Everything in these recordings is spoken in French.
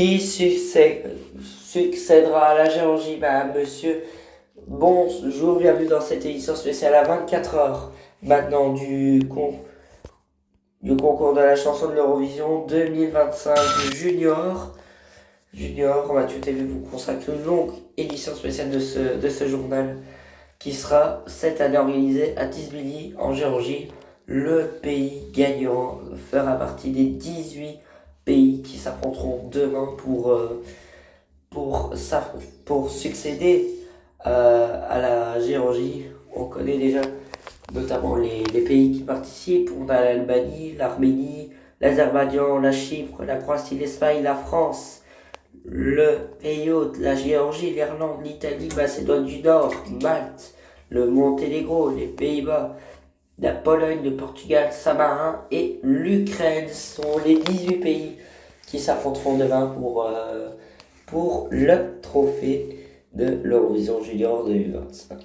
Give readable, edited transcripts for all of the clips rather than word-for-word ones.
Qui succédera à la Géorgie? Monsieur, bonjour, bienvenue dans cette édition spéciale à 24 heures maintenant du concours de la chanson de l'Eurovision 2025 Junior. Mathieu TV vous consacre une longue édition spéciale de ce journal qui sera cette année organisée à Tbilisi en Géorgie. Le pays gagnant fera partie des 18 pays qui s'affronteront demain pour succéder à la Géorgie. On connaît déjà notamment les pays qui participent. On a l'Albanie, l'Arménie, l'Azerbaïdjan, la Chypre, la Croatie, l'Espagne, la France, le pays hôte, la Géorgie, l'Irlande, l'Italie, Macédoine du Nord, Malte, le Monténégro, les Pays-Bas, la Pologne, le Portugal, Saint-Marin et l'Ukraine sont les 18 pays qui s'affronteront demain pour le trophée de l'Eurovision Junior 2025.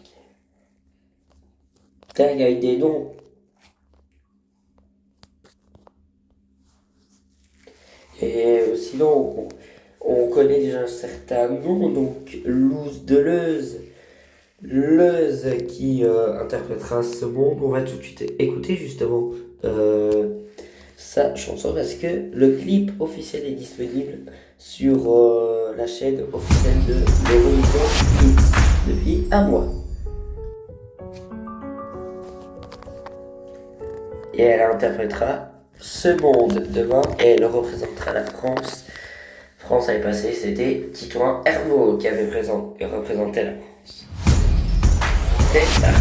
Il y a eu des noms. Et sinon, on connaît déjà certains noms, donc Louz Deleuze, qui interprétera ce monde. On va tout de suite écouter justement sa chanson parce que le clip officiel est disponible sur la chaîne officielle de l'Eurovision Kids depuis un mois. Et elle interprétera ce monde demain et elle représentera la France. France avait passé, c'était Titouan Herveau qui avait représenté la France. C'est parti.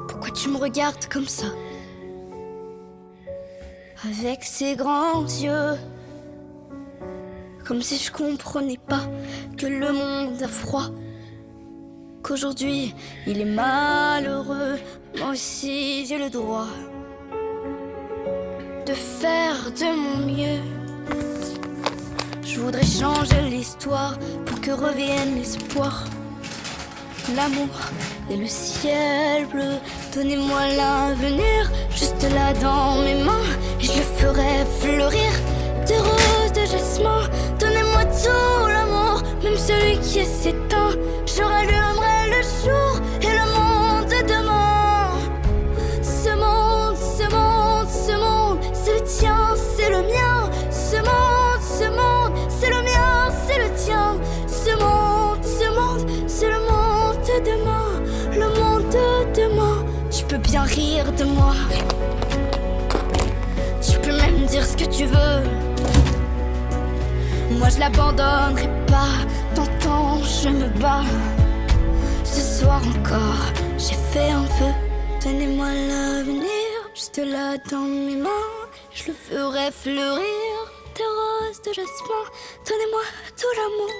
Pourquoi tu me regardes comme ça? Avec ces grands yeux, comme si je comprenais pas que le monde a froid, qu'aujourd'hui il est malheureux. Moi aussi j'ai le droit de faire de mon mieux. Je voudrais changer l'histoire pour que revienne l'espoir, l'amour et le ciel bleu. Donnez-moi l'avenir, juste là dans mes mains, et je le ferai fleurir. Des roses de jasmin, donnez-moi tout l'amour, même celui qui est s'éteint. Je rallumerai le jour et le monde de demain. Ce monde, c'est le tien, c'est le mien. Ce monde, c'est le mien, c'est le tien. Ce monde, c'est le monde de demain. Le monde de demain. Tu peux bien rire de moi, tu peux même dire ce que tu veux. Moi je l'abandonnerai pas, t'entends, je me bats. Ce soir encore, j'ai fait un feu. Donnez-moi l'avenir, juste là dans mes mains. Je le ferai fleurir, des roses de jasmin. Donnez-moi tout l'amour,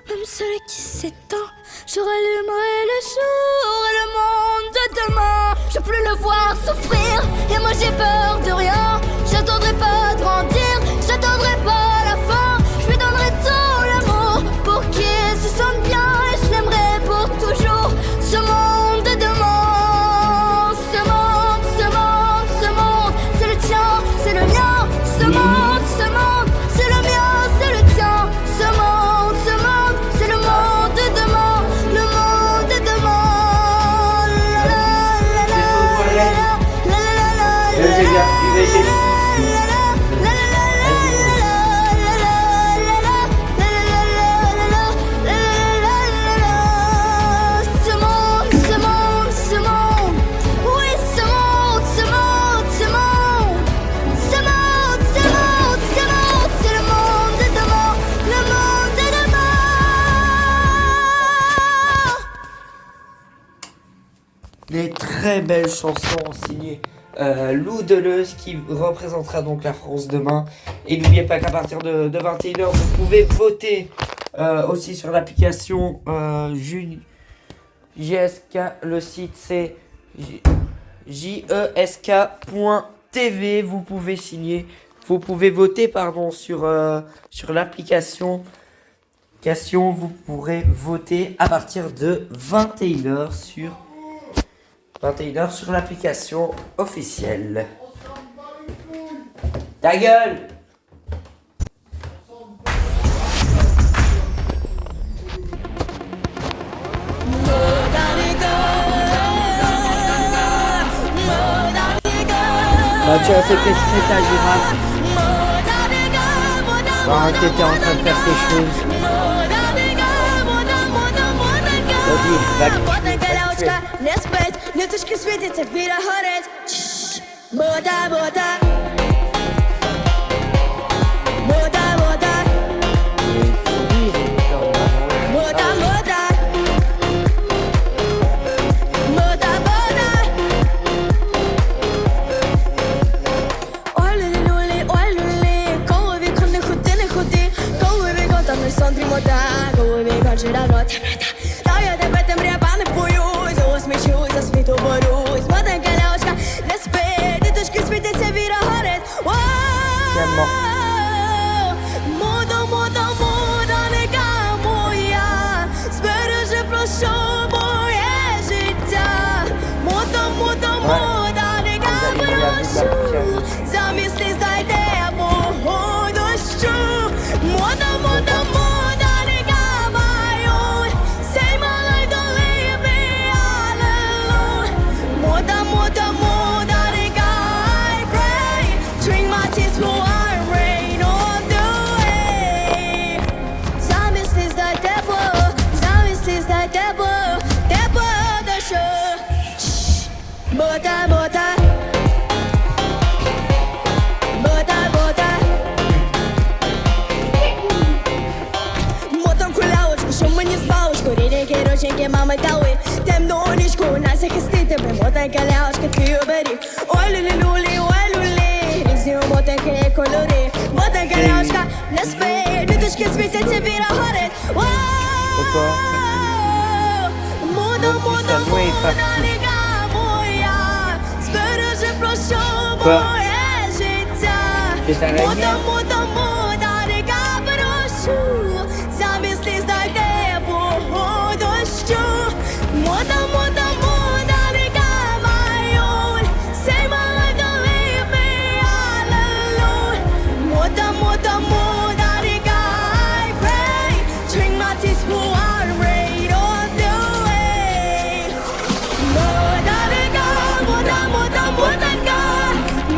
même celui qui s'éteint. Je rallumerai le jour et le monde de demain. Je veux plus le voir souffrir, et moi j'ai peur de rien. J'attendrai pas de grandir, j'attendrai pas la fin. Je lui donnerai tout l'amour pour qu'il se sente bien, et je l'aimerai pour toujours. Ce monde de demain, ce monde, c'est le tien, c'est le mien. Ce monde, c'est le mien, c'est le tien. Ce monde, c'est le monde de demain, le monde de demain. Des très belles chansons signées Lou Deleuze qui représentera donc la France demain. Et n'oubliez pas qu'à partir de 21h, vous pouvez voter aussi sur l'application JESK. Le site c'est jesk.tv. Vous pouvez signer vous pouvez voter sur l'application. Vous pourrez voter à partir de 21h sur l'application officielle. Ta gueule! Tu as fait pesquer ta girafe. Pendant que t'étais en train de faire tes choses. Vas-y, va Мама дали темну нічку, нас захистити тебе, мотанка ляшка, ти обері. Ой, люлі, ой, люлі, різні мотанки кольори. Мотанка ляшка, не спи, ниточки світяться, віра горить. Мода, нога моя, збережи, прошу, моє життя. Мода, нога, прошу, замість сліз знайде дощу. Мода, nigga, my own. Say my life, don't leave me all alone. Moda, nigga, I pray. Drink my tears, pour out rain on the way. Moda, nigga, moda, nigga.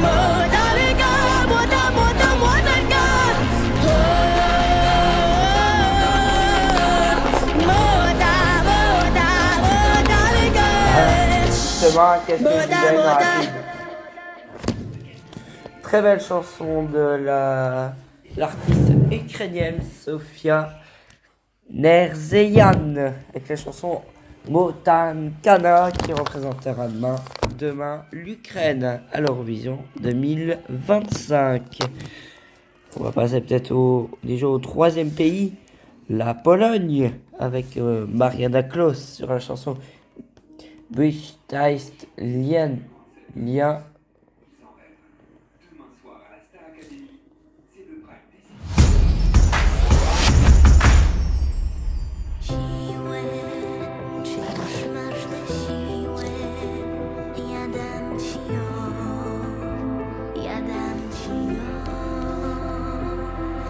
Moda, nigga, moda, nigga. Qu'est-ce que je disais, rapide. Très belle chanson de l'artiste ukrainienne Sofia Nerzeyan avec la chanson Motankana qui représentera demain l'Ukraine à l'Eurovision 2025. On va passer peut-être déjà au troisième pays, la Pologne, avec Mariana Klaus sur la chanson Büchtheist Lien.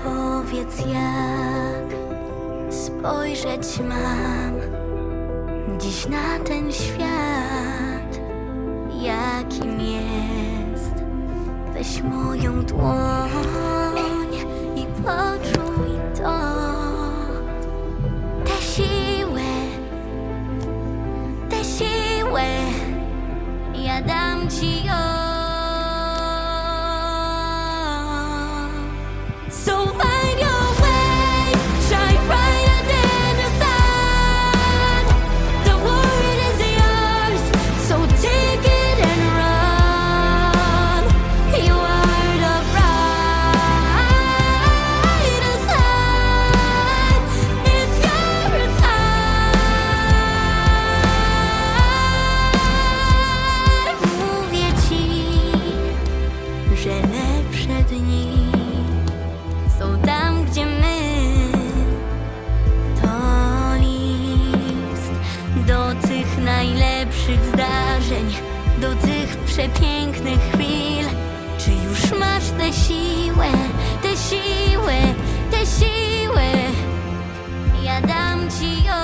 Powiedz, jak spojrzeć mam dziś na ten świat, jakim jest. Weź moją dłoń i poczuj to, tę siłę, ja dam ci ją. So find your way, shine brighter than the sun. The world is yours, so take it and run. You are the brightest sun. It's your time. Mówię ci, najlepszych zdarzeń, do tych przepięknych chwil. Czy już masz tę siłę, tę siłę, tę siłę? Ja dam ci ją.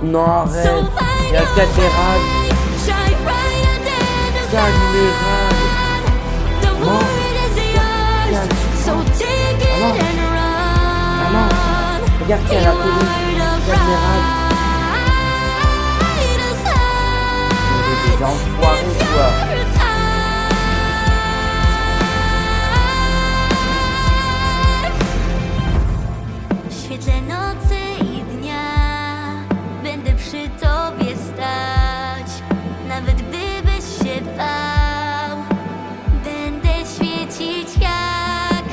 Non, arrête. Il y a cathédrale. Cathédrale. Non. Maman, regarde qu'il y a la police. Cathédrale. Des enfoirés, quoi. W świetle nocy i dnia będę przy tobie stać, nawet gdybyś się bał. Będę świecić jak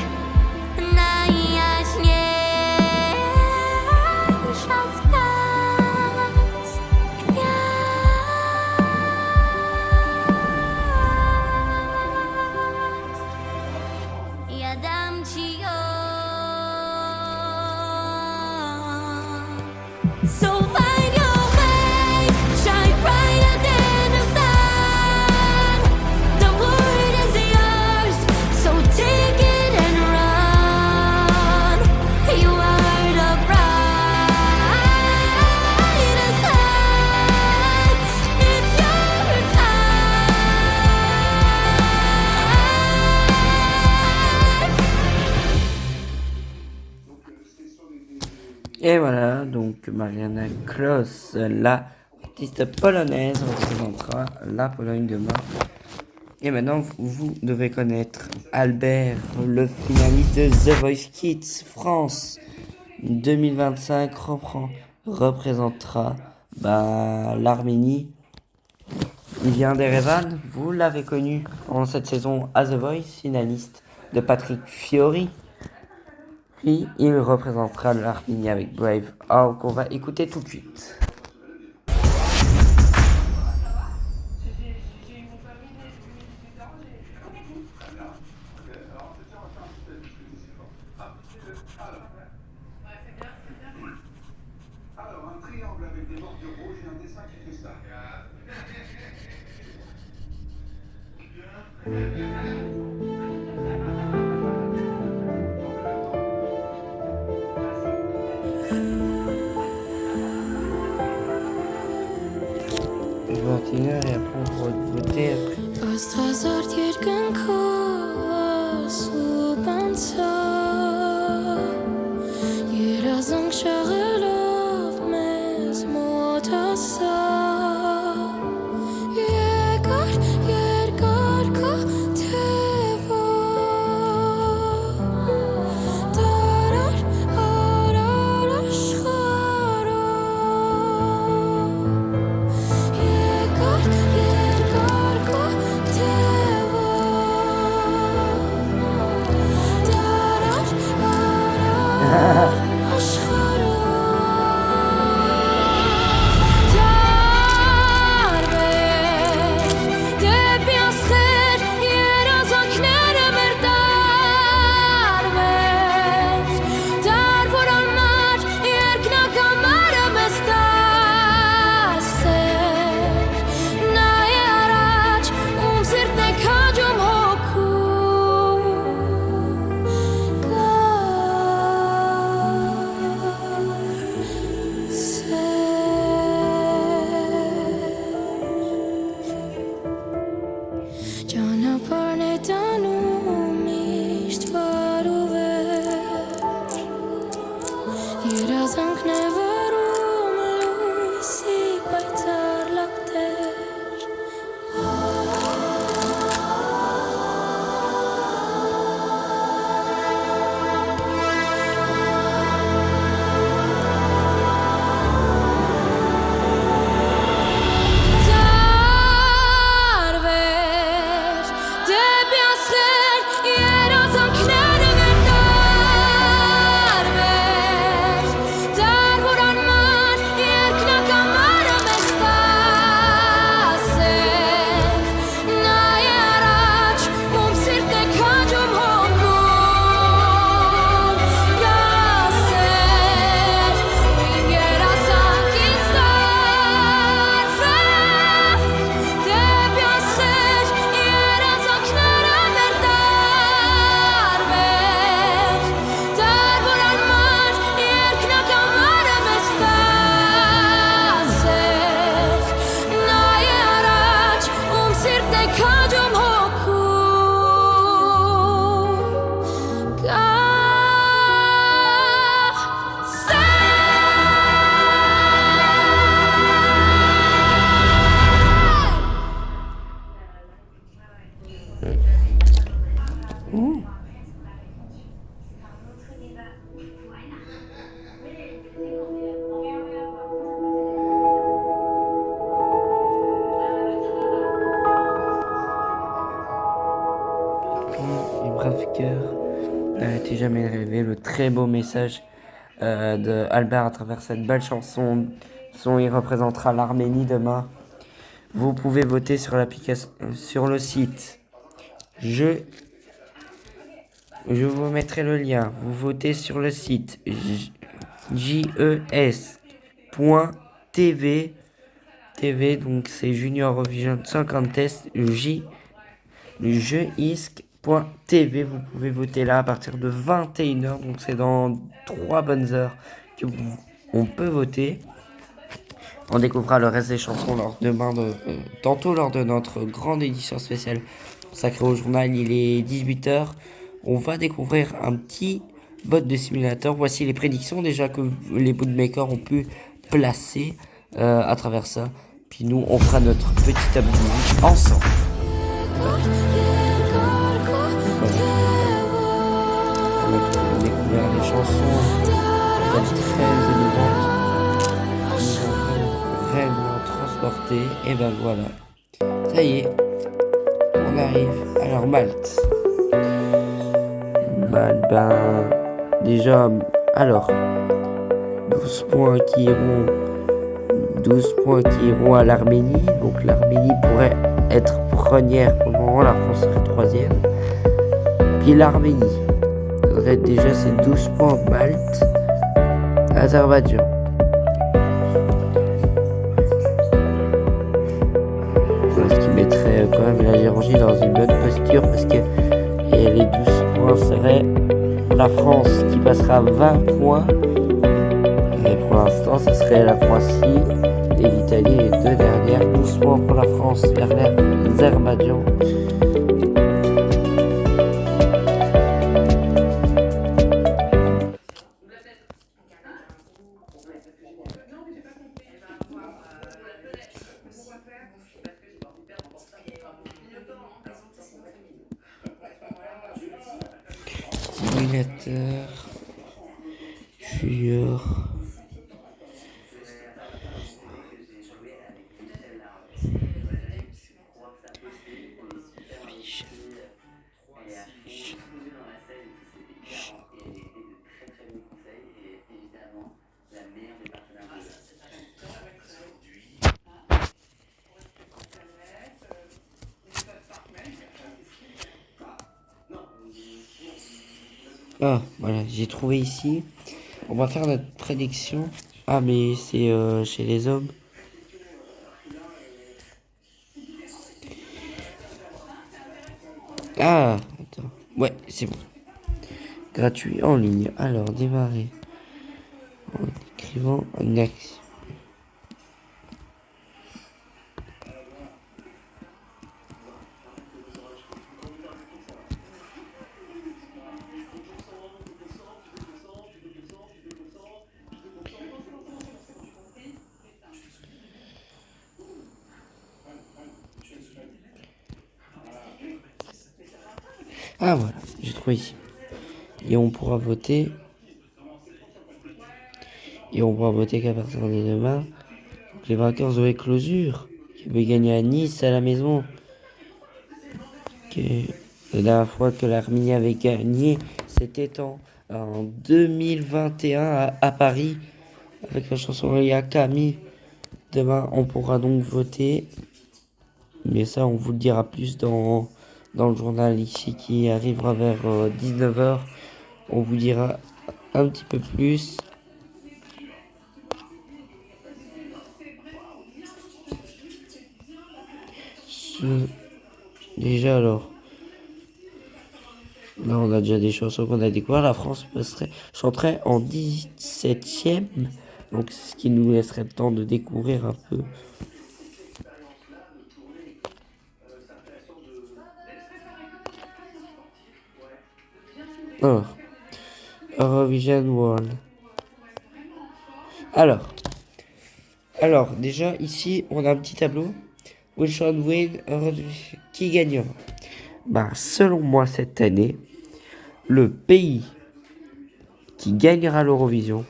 najjaśniejsza z gwiazd. Ja dam ci ją. So find your way, shine brighter than the sun. The world is yours, so take it and run. You are the brightest sun. It's your time. Et voilà, donc Marianna Kloss, la artiste polonaise, représentera la Pologne demain. Et maintenant, vous devez connaître Albert, le finaliste de The Voice Kids France 2025, représentera l'Arménie. Il vient d'Erevan, vous l'avez connu pendant cette saison à The Voice, finaliste de Patrick Fiori. Puis il représentera l'Arménie avec Brave Heart qu'on va écouter tout de suite. Alors, un triangle avec des bordures rouges et un dessin qui fait ça. Je vais continuer et après on pourra voter après. Östrazart jürgen subansa. Yerazang shagelov mez motasa. Yergar ko teva. Darar arar ashkhara. Yergar ko teva. jamais rêvé. Le très beau message de Albert à travers cette belle chanson. Il représentera l'Arménie demain. Vous pouvez voter sur l'application, sur le site. Je vous mettrai le lien. Vous votez sur le site jes.tv. TV, donc c'est Junior Eurovision 50 Test. Jeisc.tv. Vous pouvez voter là à partir de 21h. Donc c'est dans 3 bonnes heures que on peut voter. On découvrira le reste des chansons tantôt lors de notre grande édition spéciale consacrée au journal. Il est 18h. On va découvrir un petit bot de simulateur. Voici les prédictions déjà que les bootmakers ont pu placer à travers ça. Puis nous, on fera notre petit tableau ensemble. Voilà. On va découvrir les chansons très émouvantes. Réellement transporté. Et ben voilà. Ça y est. On arrive. Alors Malte. Ben déjà. Alors. 12 points qui iront à l'Arménie. Donc l'Arménie pourrait être première pour le moment. La France serait troisième. Puis l'Arménie. Ça devrait être déjà ces 12 points. Malte. Azerbaïdjan. Mettrait quand même la Géorgie dans une bonne posture parce que les 12 points seraient la France qui passera 20 points et pour l'instant ce serait la Croatie et l'Italie, les deux dernières. 12 points pour la France vers l'Azerbaïdjan. Simulateur, joueur. Ah, voilà, j'ai trouvé ici. On va faire notre prédiction. Ah, mais c'est chez les hommes. Ah, attends. Ouais, c'est bon. Gratuit en ligne. Alors, démarrer. En écrivant une action. Ah voilà, j'ai trouvé ici. Et on pourra voter. Qu'à partir de demain. Donc, les vainqueurs auraient closure. Qui avait gagné à Nice à la maison. La dernière fois que l'Arménie avait gagné, c'était en 2021 à Paris. Avec la chanson Il y a Camille. Demain, on pourra donc voter. Mais ça, on vous le dira plus dans le journal ici qui arrivera vers 19h. On vous dira un petit peu plus. Déjà alors. Là on a déjà des chansons qu'on a découvert. La France chanterait en 17e. Donc c'est ce qui nous laisserait le temps de découvrir un peu. Alors, Eurovision World. Alors, déjà, ici, on a un petit tableau. Which one win? Qui gagnera? Selon moi, cette année, le pays qui gagnera l'Eurovision,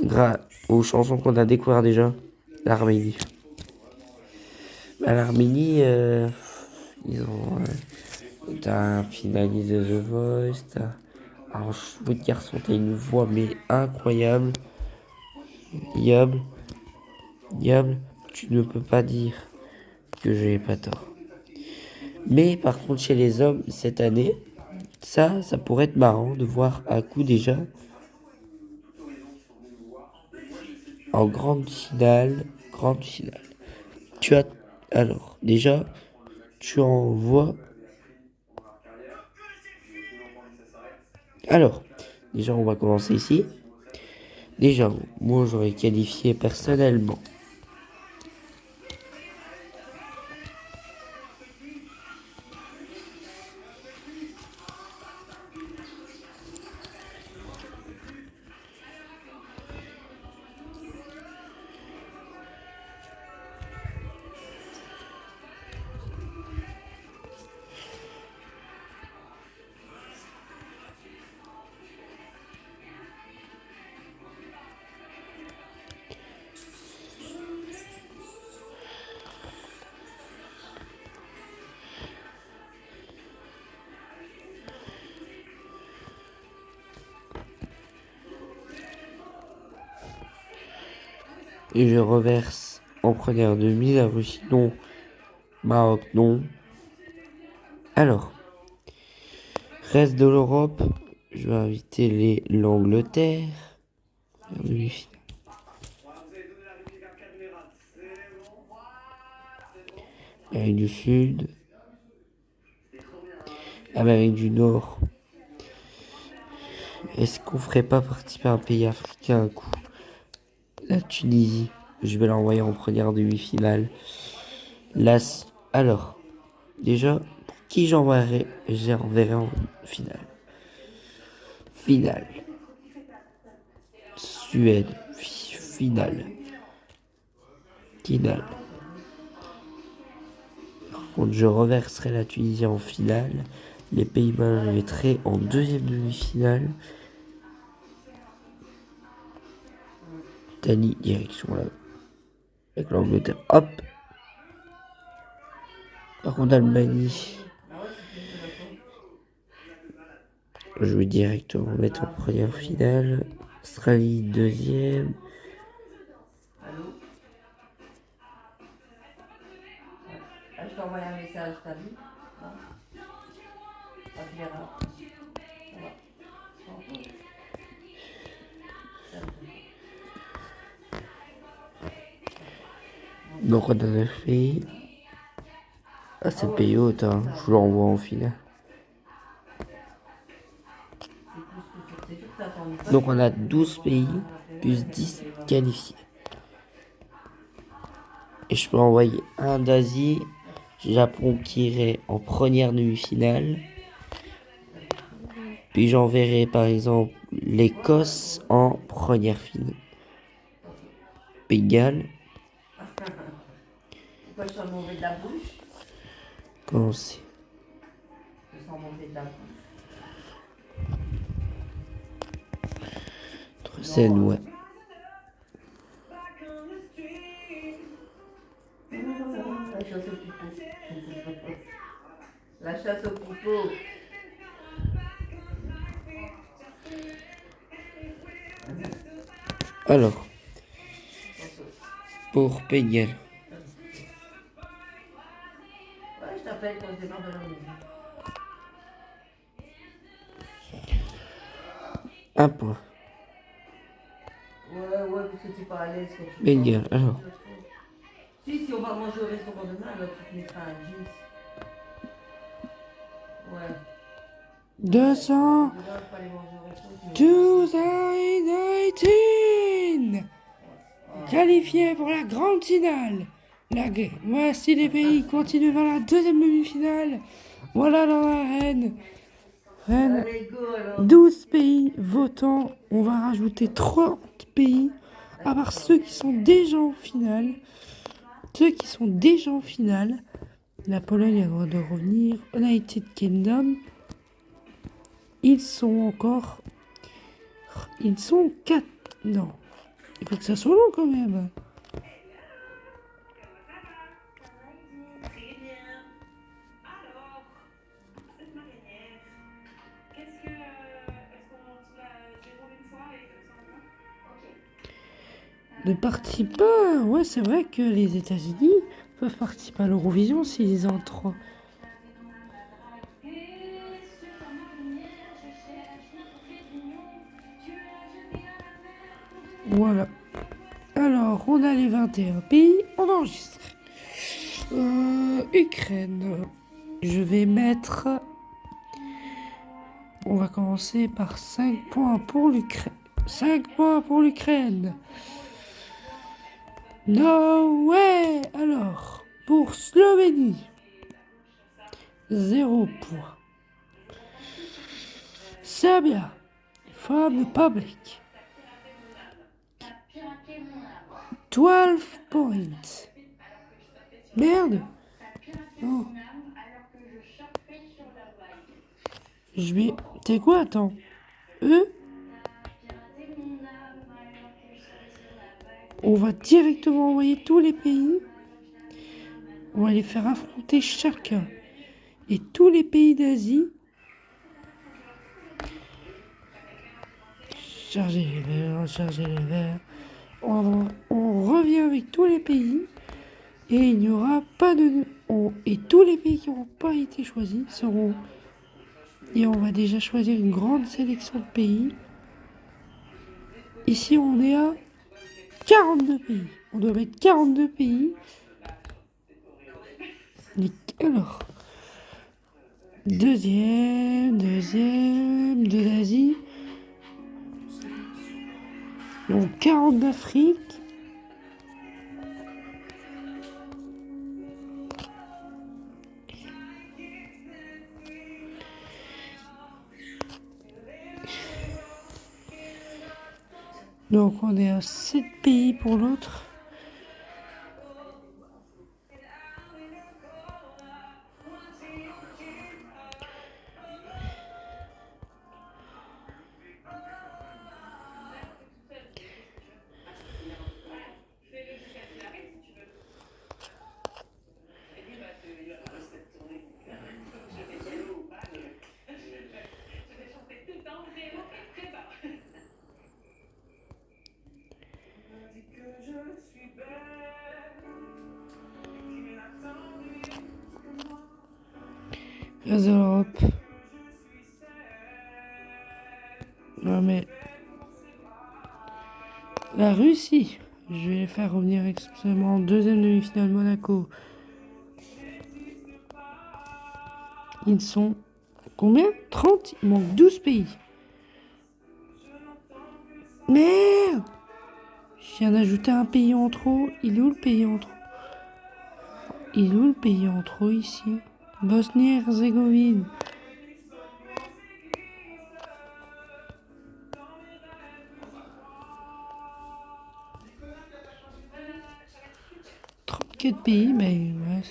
grâce aux chansons qu'on a découvert déjà, l'Arménie. L'Arménie, ils ont... t'as un finaliste de The Voice, Alors, votre garçon, t'as une voix mais incroyable. Yable, Yable, tu ne peux pas dire que je n'ai pas tort. Mais par contre, chez les hommes, cette année, ça pourrait être marrant de voir un coup déjà en grande finale. Grande finale. Tu as. Alors, déjà, tu en vois. Alors, déjà, on va commencer ici. Déjà, moi, j'aurais qualifié personnellement. Et je reverse en première demi, la Russie non, Maroc non. Alors, reste de l'Europe, je vais inviter l'Angleterre. En demi-finale. Amérique du Sud, Amérique du Nord. Est-ce qu'on ferait pas participer un pays africain un coup? La Tunisie, je vais l'envoyer en première demi-finale. Alors, déjà, pour qui j'enverrai en finale. Finale. Suède, finale. Finale. Par contre, je reverserai la Tunisie en finale. Les Pays-Bas, je les mettrai en deuxième demi-finale. Italie, direction là. Avec l'Angleterre, hop. Par contre, Albanie, je vais directement mettre en première finale. Australie, deuxième. Je t'ai envoyé un message, t'as vu? Non. Ah, tu verras. Donc on a fait. Ah, c'est le pays haute, hein. Je l'envoie en finale. Donc on a 12 pays plus 10 qualifiés. Et je peux envoyer un d'Asie. Japon qui irait en première demi-finale. Puis j'enverrai par exemple l'Écosse en première finale. Pays de Galles. Pourquoi je sens mauvais de la bouche? Comment c'est? Je sens mauvais de la bouche. Scène, ouais. La chasse au pipeau. La chasse au pipeau. Alors, pour Pays de Galles. Ouais, je t'appelle quand je démarre de la maison. Un point. Ouais, parce que t'es pas à l'aise quand tu Pays de Galles, alors. Si on va manger au restaurant demain, alors tu te mettras un jeans. Ouais. 200 Tu vas pas aller manger au restaurant, tu mets 2019 qualifiés pour la grande finale. Voici les pays qui continuent vers la deuxième demi-finale. Voilà dans la reine. Allez, go alors. 12 pays votants. On va rajouter 30 pays. À part ceux qui sont déjà en finale. Ceux qui sont déjà en finale. La Pologne a le droit de revenir. United Kingdom. Ils sont 4. Non. Il faut que ça soit long quand même. ne participent pas. Ouais, c'est vrai que les États-Unis peuvent participer à l'Eurovision s'ils entrent. Voilà. Alors, on a les 21 pays, on enregistre. Ukraine. Je vais mettre... On va commencer par 5 points pour l'Ukraine. 5 points pour l'Ukraine. No way. Alors, pour Slovénie, 0 points. Serbia, from Republic, 12 points. Merde. Oh. Je vais... T'es quoi, attends. On va directement envoyer tous les pays. On va les faire affronter chacun. Et tous les pays d'Asie. Charger les verts, charger les verts. On revient avec tous les pays. Et il n'y aura pas de... Et tous les pays qui n'auront pas été choisis seront... Et on va déjà choisir une grande sélection de pays. Ici, on est à 42 pays. On doit mettre 42 pays. Alors, deuxième de l'Asie. Donc 40 d'Afrique. Donc on est à 7 pays pour l'autre. Reste de l'Europe. Non mais... La Russie. Je vais les faire revenir exceptionnellement en deuxième demi-finale Monaco. Ils sont... Combien? 30? Il manque 12 pays. Merde! Je viens d'ajouter un pays en trop. Il est où le pays en trop? Il est où le pays en trop ici? Bosnie-Herzégovine. Quel pays? Mais ouais.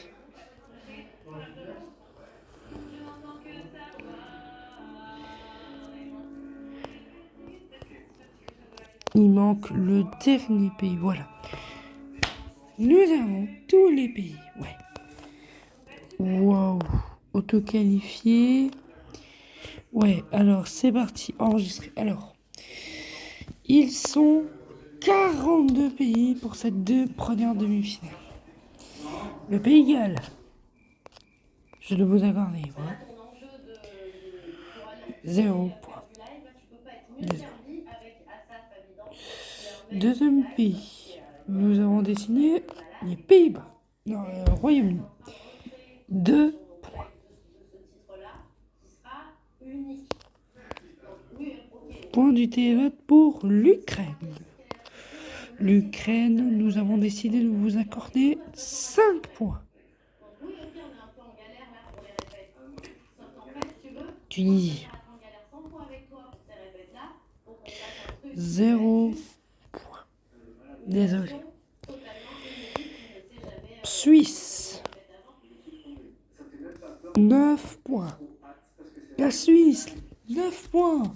Il manque le dernier pays, voilà. Nous avons tous les pays, ouais. Wow, auto-qualifié. Ouais, alors c'est parti, enregistré. Alors, ils sont 42 pays pour cette deux premières demi-finales. Le Pays de Galles, je dois vous accorder, voilà. 0 point. Deuxième pays, nous avons dessiné les Pays-Bas, non, le Royaume-Uni. 2 points. Point du théâtre pour l'Ukraine. L'Ukraine, nous avons décidé de vous accorder 5 points. Tunisie. 0 point. Désolé. Suisse. 9 points. La Suisse, 9 points.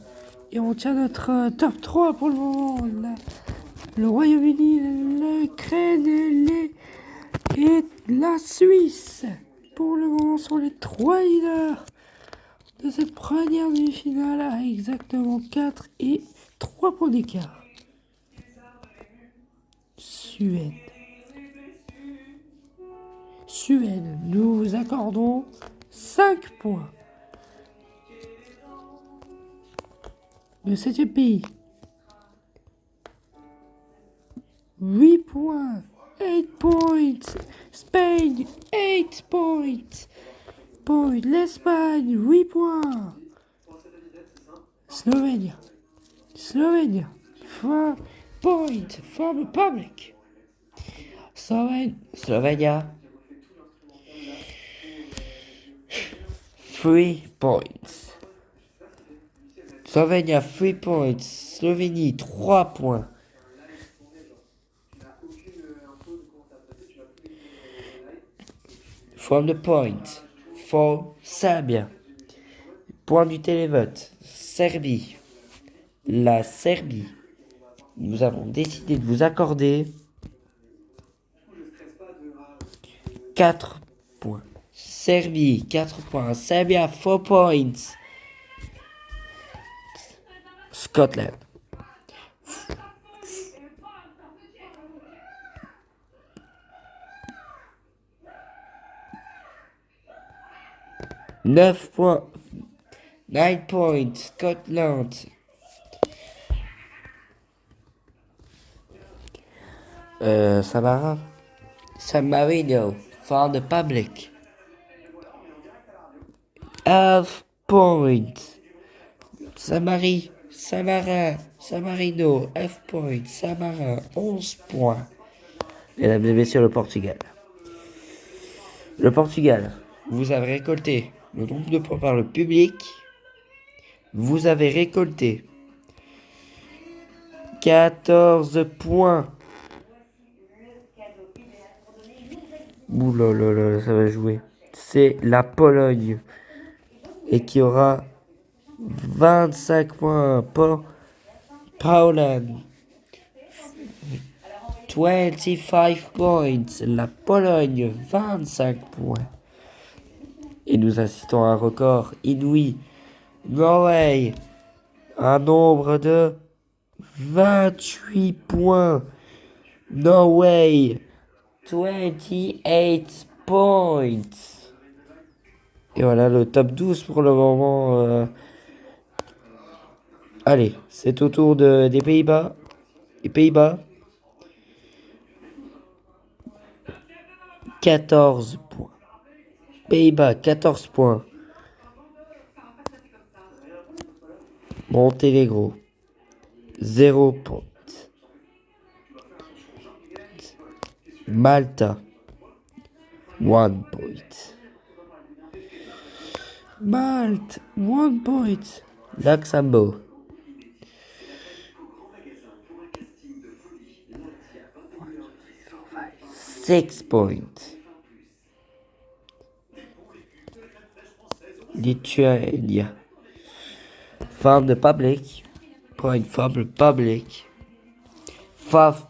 Et on tient notre top 3 pour le moment. Le Royaume-Uni, l'Ukraine et la Suisse. Pour le moment, sont les 3 leaders de cette première demi-finale à exactement 4 et 3 points d'écart. Suède. Suède, nous vous accordons 5 points. Le 7e pays. 8 points. 8 points. Spain, 8 points. L'Espagne, 8 points. Slovénie. 4 points for the public. Slovenia. 3 points. Slovenia 3 points. Slovénie 3 points. From the point for Serbia. Point du télévote. Serbie. La Serbie. Nous avons décidé de vous accorder 4 points. Serbie, 4 points. Serbia, 4 points. Scotland. Neuf points. 9 points. Scotland. San Marino. For the public. 11 points. San-Marino, F points. Samarin, 11 points. Mesdames et messieurs, le Portugal. Le Portugal, vous avez récolté le nombre de points par le public. Vous avez récolté 14 points. Ouh là là là, ça va jouer. C'est la Pologne. Et qui aura 25 points pour Poland. 25 points. La Pologne, 25 points. Et nous assistons à un record inouï. Norway, un nombre de 28 points. Norway, 28 points. Et voilà le top 12 pour le moment. Allez, c'est au tour des Pays-Bas. Les Pays-Bas. 14 points. Pays-Bas, 14 points. Monténégro, 0 points. Malta, 1 point. Malte, 1 point. Luxembourg, 6 points. Lituania, from the public, point from the public, 5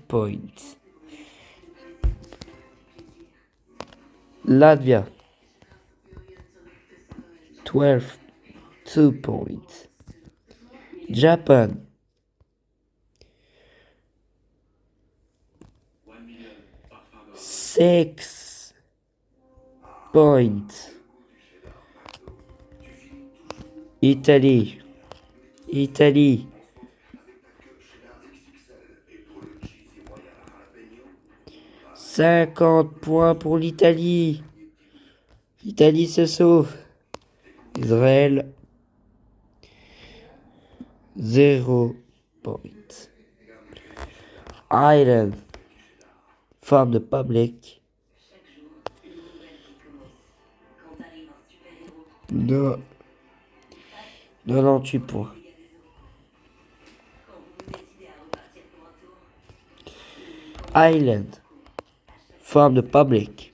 points. Latvia, 2 points. Japan, 6 points. Italie, 50 points pour l'Italie. L'Italie se sauve. Israël, 0 points. Ireland, from the public, 98 points. Ireland, from the public,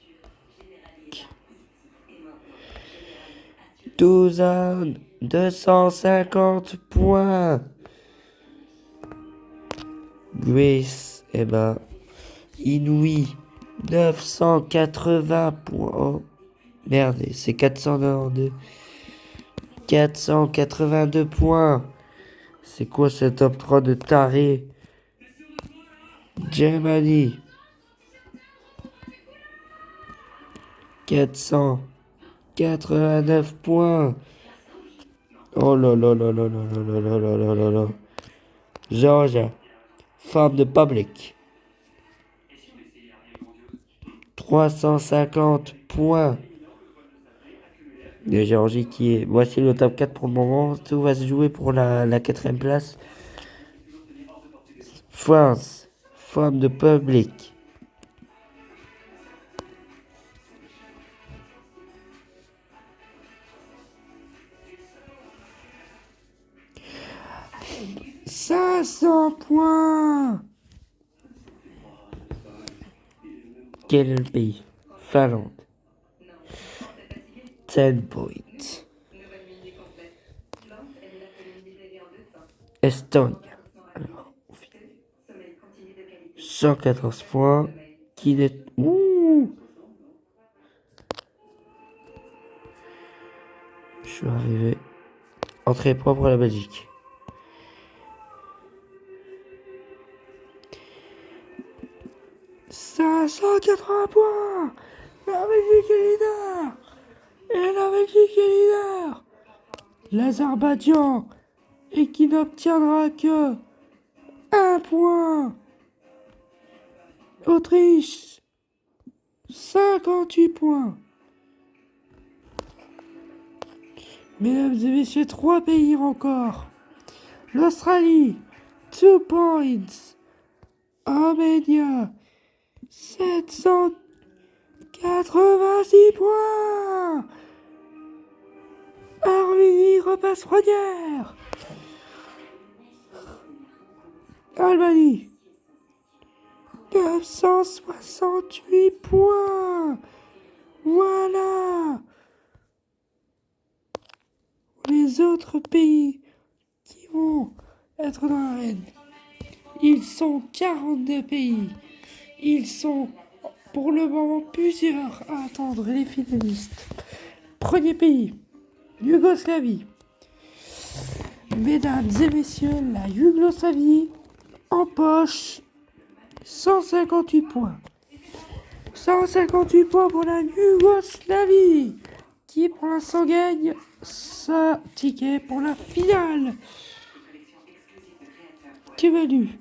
250 points. Greece, inouï, 980 points. Oh, merde, c'est 492. 482 points. C'est quoi ce top 3 de taré? Germany. 489 points. Oh là là là là là là là là là là là. Georgia. From the public. 350 points. De Géorgie qui est... Voici le top 4 pour le moment. Tout va se jouer pour la quatrième place. France. From the public. « 500 points. Quel est le pays? Finlande. 10 points. Estonie. Alors, 114 points. Qui est... Ouh, je suis arrivé. Entrée propre à la Belgique. « 580 points. La Belgique est leader. Et la Belgique est leader. L'Azerbaïdjan. Et qui n'obtiendra que 1 point. Autriche. 58 points. Mesdames et messieurs, 3 pays encore. L'Australie. 2 points. Arménia. 786 points. Arménie repasse première. Albanie. 968 points. Voilà. Les autres pays qui vont être dans l'arène. Ils sont 42 pays. Ils sont pour le moment plusieurs à attendre les finalistes. Premier pays, Yougoslavie. Mesdames et messieurs, la Yougoslavie empoche 158 points. 158 points pour la Yougoslavie qui pour l'instant gagne sa ticket pour la finale. Tuvalu.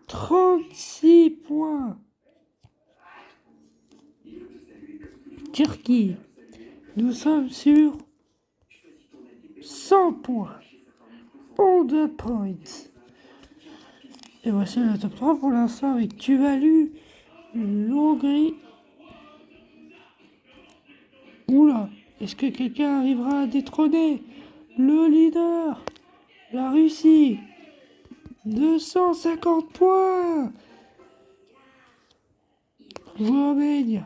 36 points. Turquie. Nous sommes sur 100 points. 100 points. Et voici le top 3 pour l'instant avec Tuvalu, l'Hongrie. Oula, est-ce que quelqu'un arrivera à détrôner le leader? La Russie. 250 points. Roumanie.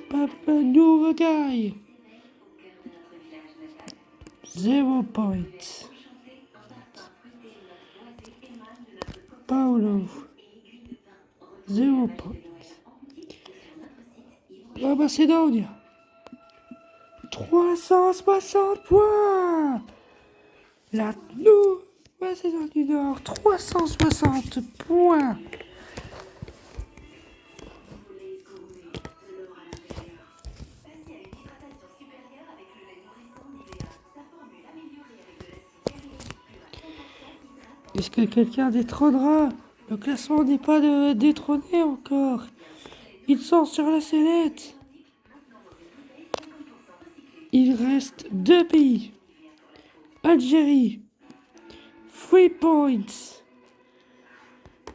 Papua Nouvelle-Guinée. 0 points. Paulo. 0 points. La Macédoine. 360 points. La Nouvelle-Macédoine du Nord, 360 points. Est-ce que quelqu'un détrônera? Le classement n'est pas détrôné encore. Ils sont sur la sellette. Il reste 2 pays. Algérie. 3 points.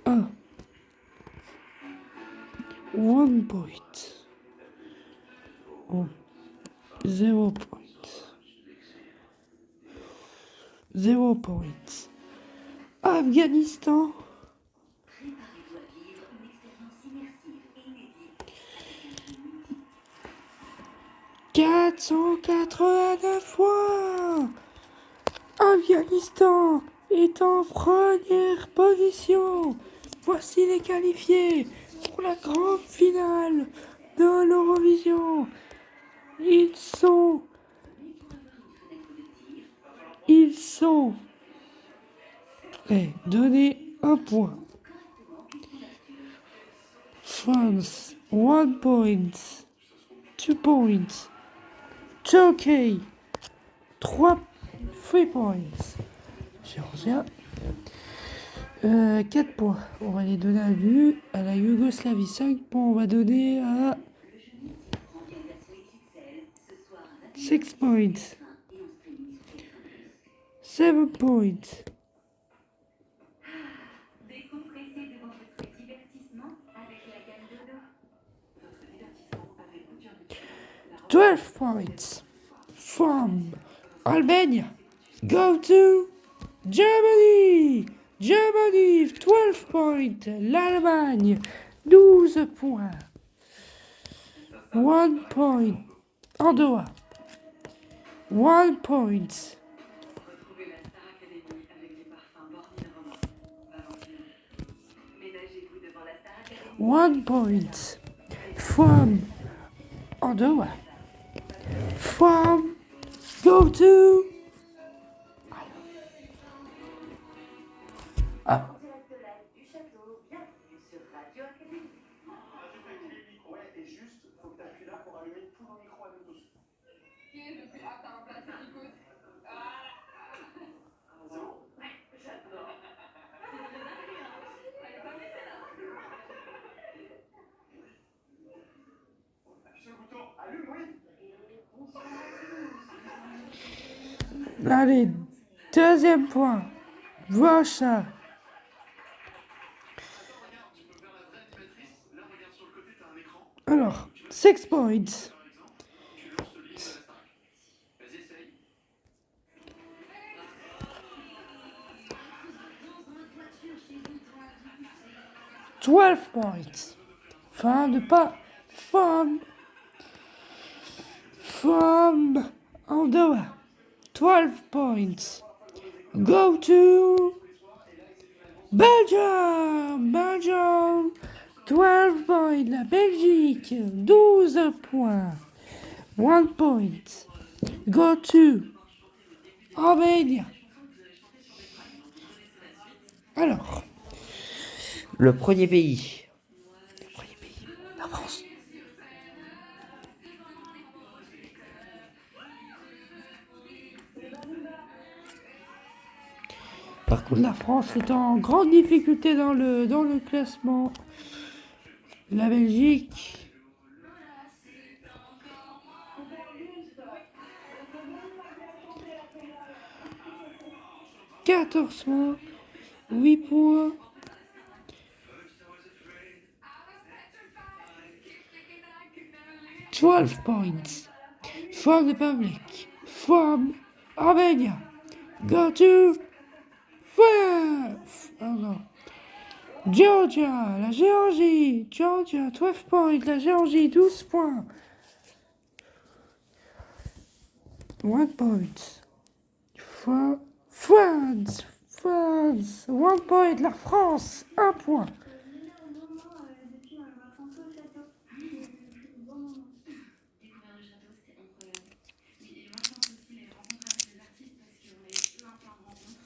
1 point. 0 point. 0 point. Afghanistan. 489 fois. Afghanistan est en première position. Voici les qualifiés pour la grande finale de l'Eurovision. Ils sont est donné 1 point. France, 1 point. 2 points. Turkey, 3 points. Géorgia, 4 points. On va les donner à la Yougoslavie. 5 points, on va donner à 6 points. 7 points. Décompressez devant votre divertissement avec la gamme Dodo. Votre divertissement avec Couture de 12 points from Albania. Go to Germany. Germany, 12 points. L'Allemagne, 12 points. 1 point. Andorra, 1 point. Retrouvez la Star Academy avec les parfums Bornil Roman. Valentino. Ménagez-vous devant la Star Academy. 1 point from Andorra. From go to Ah, Direct live du château, bienvenue sur Radio Académie. Radio Académie, ouais, et juste, faut que t'appuies là pour allumer tous nos micros à nous tous. C'est bon? J'adore. Appuie sur le bouton, allume, oui. allez, deuxième point. Russia. Alors, 6 points. Twelve points. Fin de pas. From Andorra. 12 points. Go to Belgium. Belgium. 12 points. La Belgique. 12 points. 1 point. Go to Arménie. Alors, le premier pays. La France. Par contre, la France est en grande difficulté dans le classement. La Belgique. « 14 points, 8 points. « 12 points from the public, from Armenia. Go to Georgia, la Géorgie. Georgia, 12 points, la Géorgie, 12 points. 1 point. France, 1 point, la France, 1 point. Découvrir le château, c'était incroyable. Oui, et moi je pense aussi les rencontres avec les artistes parce qu'on a eu plein de rencontres.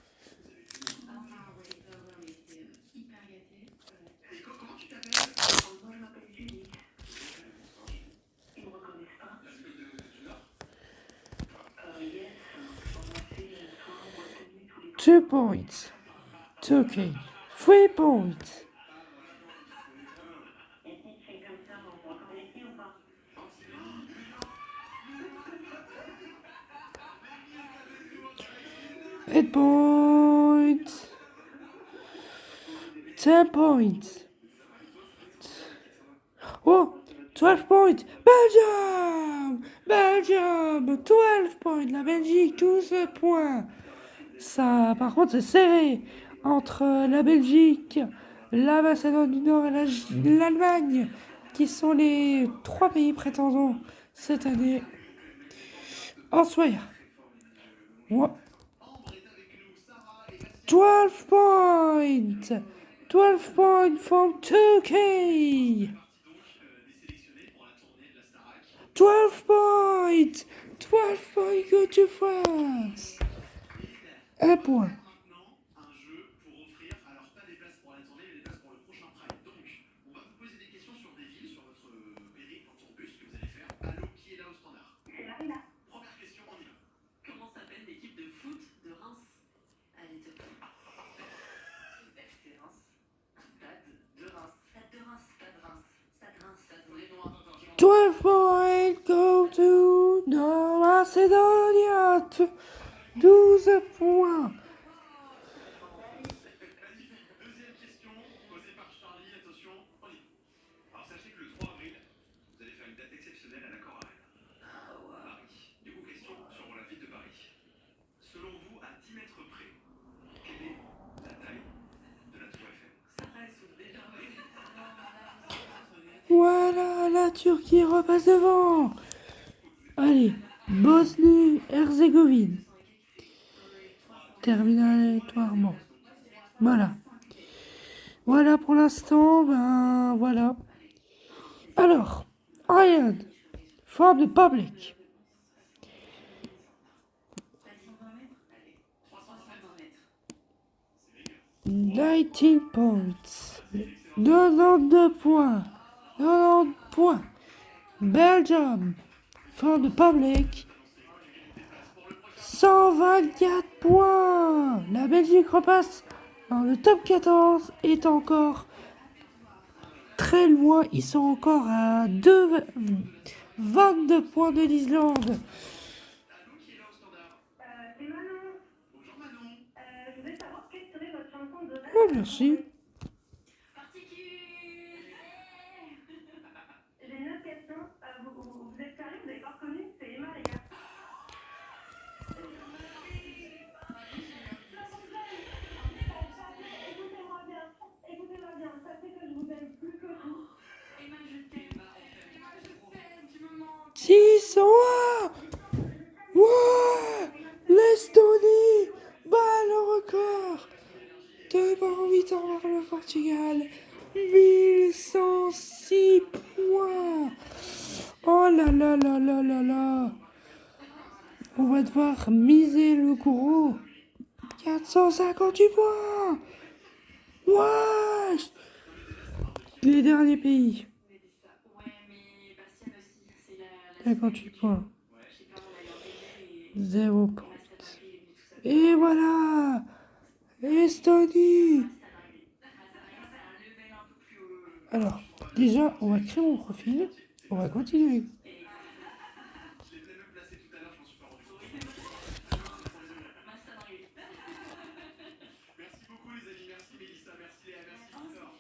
Enfin, ouais, on était hyper gâtés. Et comment tu t'appelles? Moi je m'appelle Julie. Ils me reconnaissent pas. Yes, on a fait une soirée retenue tous les 2 points. Turkey, 3 points. Et si tu fais comme ça, on va encore ici ou pas? 8 points. 10 points. Oh, 12 points. Belgium, 12 points. La Belgique, 12 points. Ça, par contre, c'est serré entre la Belgique, la Macédoine du Nord et l'Allemagne, qui sont les 3 pays prétendants cette année. En Soya. 12 points. 12 points from Turkey. 12 points. 12 points go to France. 1 point. Macedonia, 12 points. Deuxième question, posée par Charlie. Attention, on y va. Alors sachez que le 3 avril, vous allez faire une date exceptionnelle à l'Accor Arena. Paris. Du coup, question sur la ville de Paris. Selon vous, à 10 mètres près, quelle est la taille de la Tour Eiffel? Voilà, la Turquie repasse devant. Allez, Bosnie-Herzégovine. Termine aléatoirement. Voilà. Voilà pour l'instant, ben voilà. Alors, Ryan, for the public. 19 points. 92 points. 90 points. Belgium, for the public. 124 points. La Belgique repasse dans le top 14, est encore très loin. Ils sont encore à 22 points de l'Islande. C'est Manon. Bonjour Manon. Je voulais savoir quelle serait votre chanson de rêve. Oh, merci. J'ai une autre question. Vous êtes sérieux? Vous n'avez pas reconnu? C'est Emma, les gars. Écoutez-moi bien. Sachez que je vous aime plus que vous. Emma, je t'aime. Emma, je t'aime. Tu me manques. 601. Ouais, l'Estonie bat le record. Devant 8 ans vers le Portugal. 1106 points. Oh là là là là là là. On va devoir miser le gros. 458 points. Wesh. Les derniers pays. Ouais, mais Bastien aussi. C'est la 58 points. Je sais pas, on a eu un bébé et 0 points. on a salarié et tout ça. Et voilà. Estonie. C'est un level un peu plus haut. Alors, déjà, on va créer mon profil. On va continuer. Je l'ai même placé tout à l'heure, je m'en suis pas rendu compte. Merci beaucoup les amis, merci Mélissa, merci Léa, merci Victor.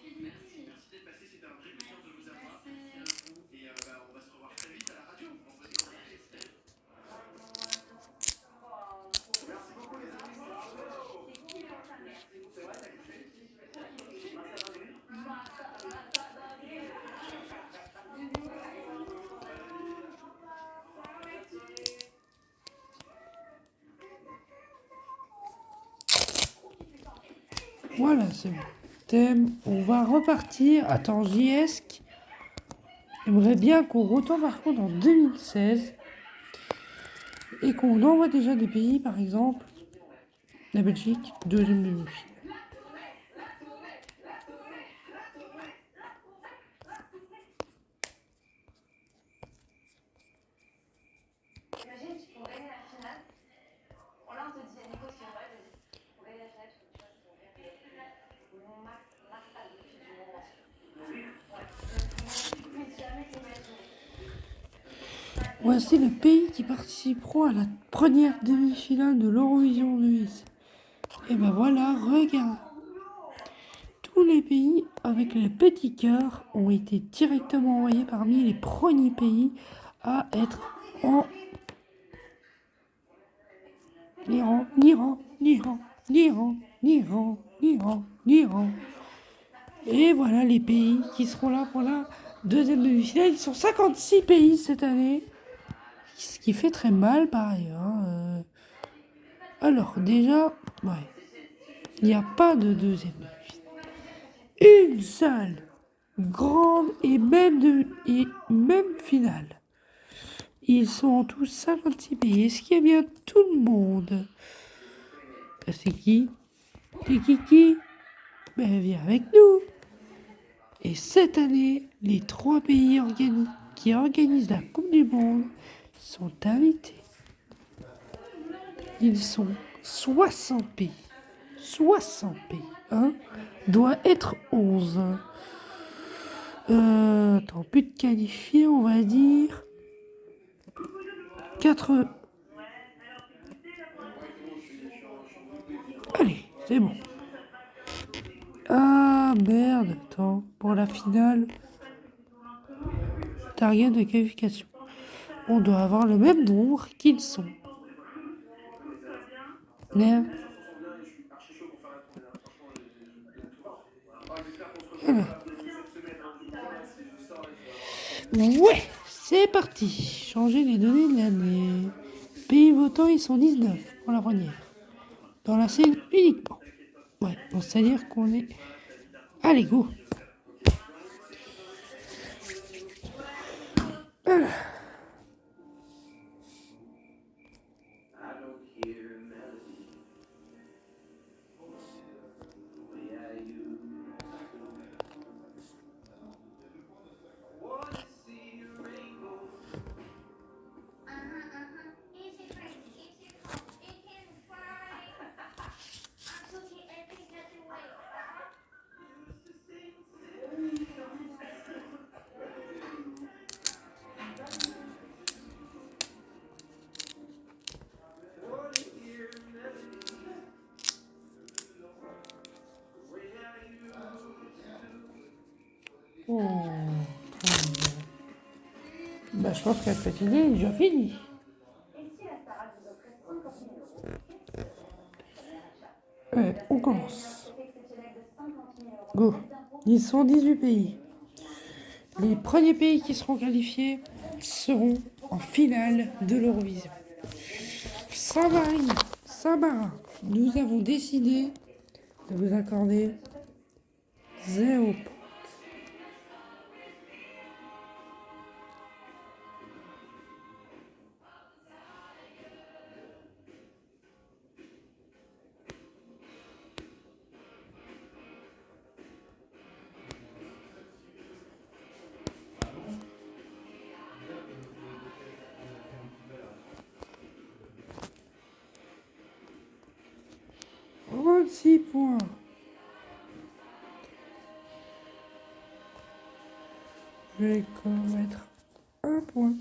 Merci d'être passé, c'était un vrai plaisir de vous avoir. Merci à vous. Et on va se revoir très vite à la radio. Vendredi prochain. Merci beaucoup les amis. C'est vrai, t'as kiffé? Voilà, c'est bon. Thème, on va repartir. Attends, JS. J'aimerais bien qu'on retourne par contre en 2016 et qu'on envoie déjà des pays, par exemple la Belgique, deuxième demi-finale. Imagine, pour gagner la finale, là on te dit, Nico, ce qu'il y a, vas-y, pour gagner la finale, tu vois, pour gagner mon max Marshall depuis du moment. Ouais, tu peux jamais imaginer. Voici les pays qui participeront à la première demi-finale de l'Eurovision 2016. Et ben voilà, regarde. Tous les pays avec les petits cœurs ont été directement envoyés parmi les premiers pays à être en Iran, Iran, Iran, Iran, Iran, Iran, Iran. Et voilà les pays qui seront là pour la deuxième demi-finale. Ils sont 56 pays cette année. Ce qui fait très mal par ailleurs. Alors déjà, ouais, il n'y a pas de deuxième demi-finale. Une seule grande et même finale. Ils sont en tout 56 pays. Est-ce qu'il y a bien tout le monde? C'est qui? C'est qui? Ben viens avec nous. Et cette année, les 3 pays qui organisent la Coupe du Monde sont invités. Ils sont 60 pays. 60 pays. Hein? Doit être 11. Attends, plus de qualifiés, on va dire. C'est bon. Ah merde, attends, pour la finale, target de qualification. On doit avoir le même nombre qu'ils sont. Merde. Voilà. Ouais, c'est parti. Changer les données de l'année. Pays votants, ils sont 19 pour la première. Dans la scène uniquement. Ouais, bon, c'est-à-dire qu'on est... Allez, go. Voilà. Oh. Bah, je pense qu'à cette idée, est déjà fini. Ouais, on commence. Go. Ils sont 18 pays. Les premiers pays qui seront qualifiés seront en finale de l'Eurovision. Saint-Marin, nous avons décidé de vous accorder 0 point. Six points. Je vais quand même mettre un point.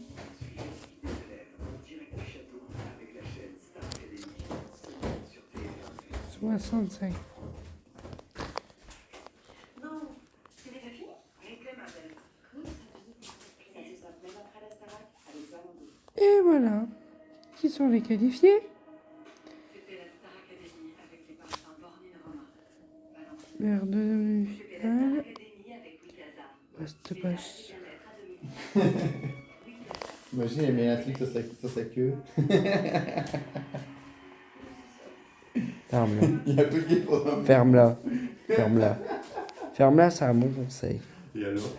« 65. Et voilà. Qui sont les qualifiés? Vers deux demi-finales. Reste pas. Imagine, elle met un truc sur sa queue. Ferme-la. Il a bugué pendant. Ferme-la. Ferme-la. Ferme-la, c'est un bon conseil. Et alors?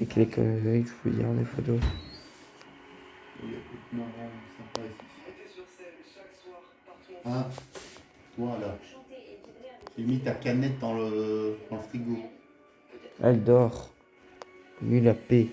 Et que les conneries, je peux dire des photos. Il y a plus de marrant, sympa ici. Ah, voilà. J'ai mis ta canette dans le frigo. Elle dort. Lui, la paix.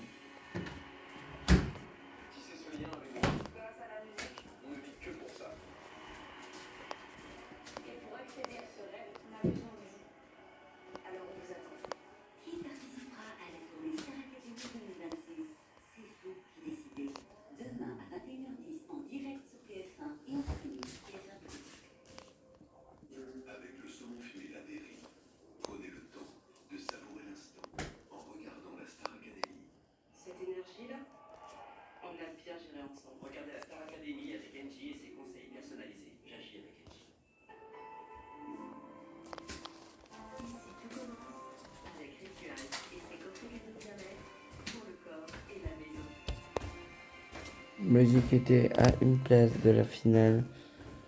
Regardez la Star Academy avec Kenji et ses conseils personnalisés. J'agis avec Kenji. Ici tout commence avec Ritual et ses coffrets cadeaux de bien-être pour le corps et la maison. Musique était à une place de la finale.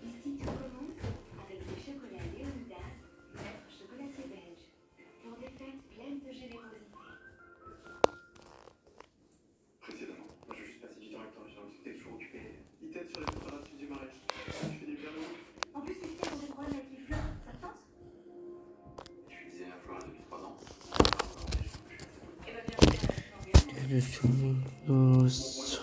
Ici tout commence avec des chocolats Léonidas, maître chocolatier belge, pour des fêtes pleines de générosité. Précédemment, moi je veux juste passer du temps avec toi, j'ai l'impression que t'es toujours occupé. Il t'aide sur les préparatifs du mariage. Tu fais des pianos. En plus, les filles ont des problèmes avec les fleurs, ça te tente? Je suis designer floral depuis 3 ans. Eh ben, bien, Et je suis douce.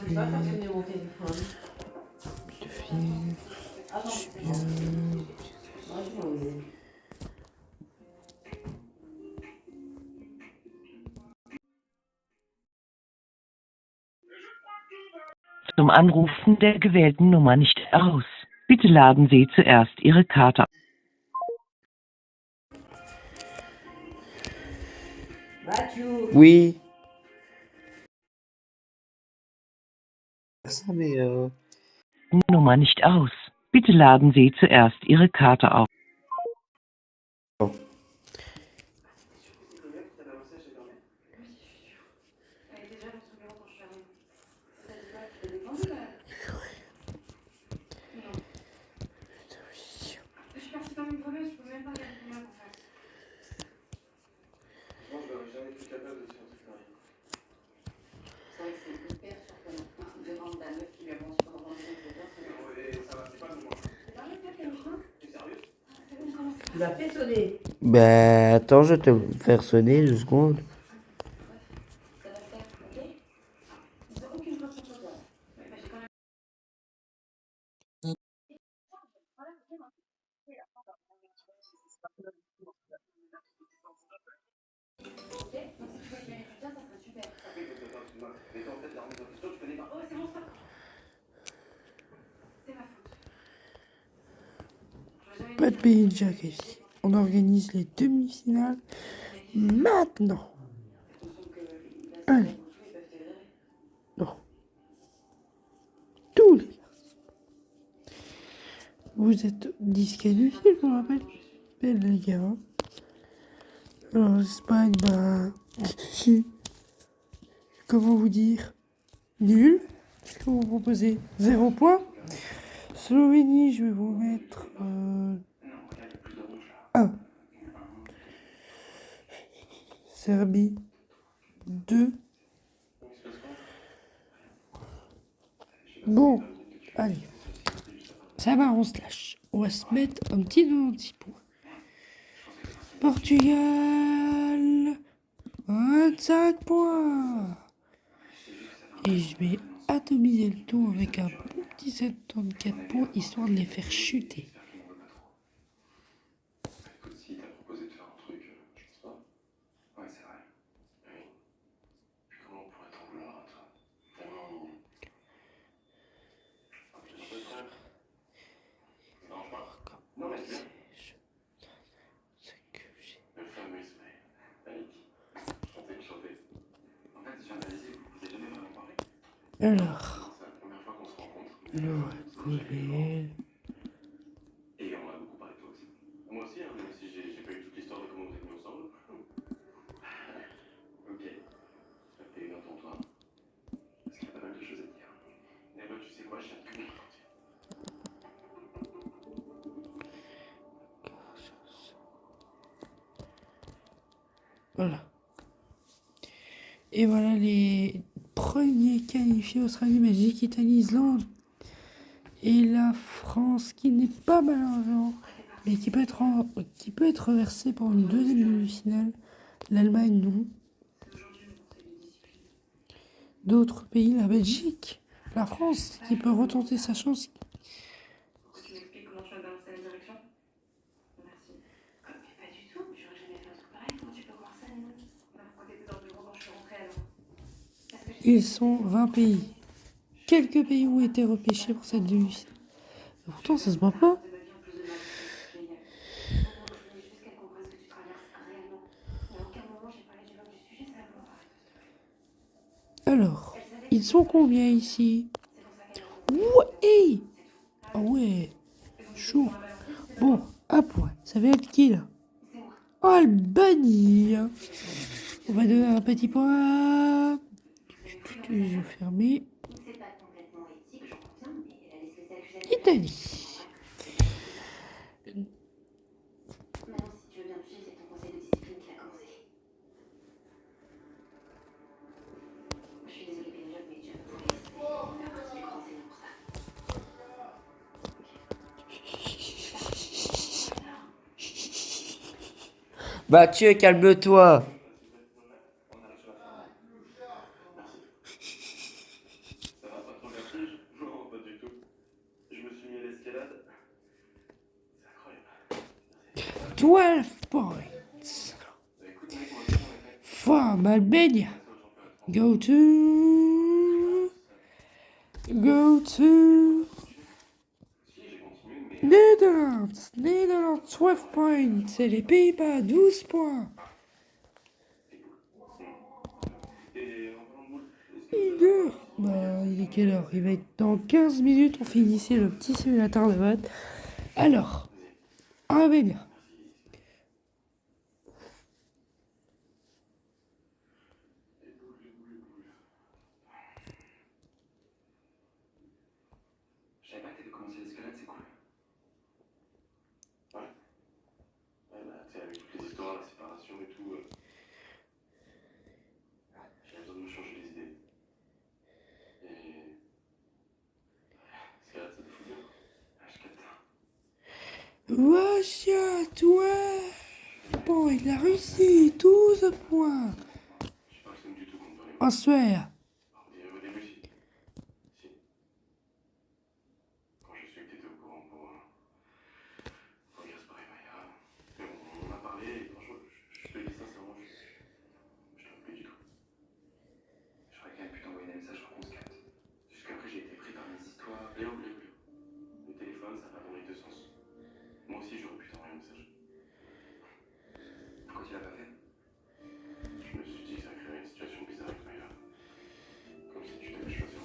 C'est pas fonctionner mon téléphone. Ah non, c'est bien. zum Anrufen der gewählten Nummer nicht aus. Bitte laden Sie zuerst Ihre Karte. Mathieu. Oui. Ça, mais Nummer nicht aus. Bitte laden Sie zuerst Ihre Karte auf. Je suis partie dans une promesse, je peux même pas regarder combien qu'on fasse. Moi, je n'aurais jamais été capable de faire ce pari. C'est vrai que c'est hyper surprenant de vendre la meuf qui lui a vendu pendant 20 minutes de temps. Non, mais ça va, c'est pas le moi. C'est pas vrai, ça, t'es méchant? T'es sérieux? C'est bon, comment ça Tu l'as fait sonner. Ben, attends, je vais te faire sonner 2 secondes. Ça va le faire, ok? Ils ont aucune faute sur toi. Ouais, bah, j'ai quand même. Ok? Donc si tu veux gagner du bien, ça serait super. Mais toi, en fait, la remise en question, tu connais pas. Oh, c'est bon, stop. C'est ma faute. J'aurais jamais Pas dû de faire pays de Jack ici. On organise les demi-finales maintenant. Allez. Non. Tous les. Vous êtes disqualifiés, je vous rappelle. Belle les gars. Alors, l'Espagne, bah. Comment vous dire? Nul. Qu'est-ce que vous proposez? 0 point. Slovénie, je vais vous mettre 1. Serbie, 2. Bon, allez. Ça va, on se lâche. On va se mettre un petit 96 points. Portugal, 25 points. Et je vais atomiser le tout avec un bon petit 74 points, histoire de les faire chuter. Écoute, si t'as proposé de faire un truc, je pense pas. Ouais, c'est vrai. Oui. Puis comment on pourrait t'en vouloir à toi? Tellement mignon. Un peu de quand même. Ça marche pas? Non, mais c'est bien. Le fameux Ismaël. Panique. Chanter, chanter. En fait, j'ai analysé, vous avez jamais vraiment parlé. Alors, C'est la première fois qu'on se rencontre. l'Ouest-Coréenne. Et on a beaucoup parlé de toi aussi. Moi aussi, hein, même si j'ai pas eu toute l'histoire de comment vous êtes mis ensemble. Ok. Ça fait 1 heure pour toi. Parce qu'il y a pas mal de choses à dire. Mais bah, tu sais quoi, je viens de tout partir. Voilà. Et voilà les premiers qualifiés: Australie, Belgique, Italie, Islande. Et la France qui n'est pas malheureusement, mais qui peut être reversée pour une deuxième demi-finale. L'Allemagne, non. D'autres pays, la Belgique, la France, qui peut retenter sa chance. Tu m'expliques comment tu vas balancer la direction? Merci. Mais pas du tout, j'aurais jamais fait un truc pareil. Comment tu peux croire ça, Nino? Bah, pourquoi t'étais dans le bureau quand je suis rentrée alors? Parce que Ils sont 20 pays. Quelques pays ont été repêchés pour cette demi-finale. Pourtant, ça se voit pas. de ma vie en plus de ma vie, c'est génial. Vraiment, je voulais juste qu'elle comprenne ce que tu traverses réellement. Mais à aucun moment j'ai parlé du vin du sujet, ça va pas. Alors, ils sont combien ici? Ouais! Ah ouais, chaud. Bon, un point. Ça va être qui là? Albanie. On va donner un petit point. Les yeux fermés. C'est pas complètement éthique, j'en conviens, mais elle a laissé l'accusation. Italie. Maintenant, si tu veux bien me suivre, c'est ton conseil de discipline qui a commencé. Je suis désolée, Pénélope, mais tu vas pouvoir rester faire partie du grand enseignant pour ça. Mathieu, calme-toi. Ça va pas trop le vertige? Non, pas du tout. Je me suis mis à l'escalade. C'est incroyable. 12 points. From Albania. Go to Go to Netherlands. Netherlands, 12 points. C'est les Pays-Bas, 12 points. Bah, il est quelle heure? Il va être dans 15 minutes. On finissait le petit simulateur de vote. Alors, Arménia. Je savais pas que t'avais commencé l'escalade, c'est cool. Ouais. Ouais, bah, tu sais, avec toutes les histoires, la séparation et tout, j'ai besoin de me changer les idées. Et. Escalade, ça te fout bien. Je capte. Russia, 12 points. La Russie, 12 points. Je suis pas resté du tout contre les Australia. Au début, si. Si. Quand je suis que t'étais au courant pour Gaspard et Maya. Mais bon, on en a parlé et franchement, je te le dis sincèrement, je t'en veux plus du tout. J'aurais quand même pu t'envoyer des messages pour qu'on se capte. Jusqu'après, j'ai été pris par mes histoires. Léo. Le téléphone, ça va dans les deux sens. Moi aussi, j'aurais pu t'envoyer un message. Pourquoi tu l'as pas fait? Je me suis dit que ça créerait une situation bizarre avec Maya. Comme si tu devais choisir.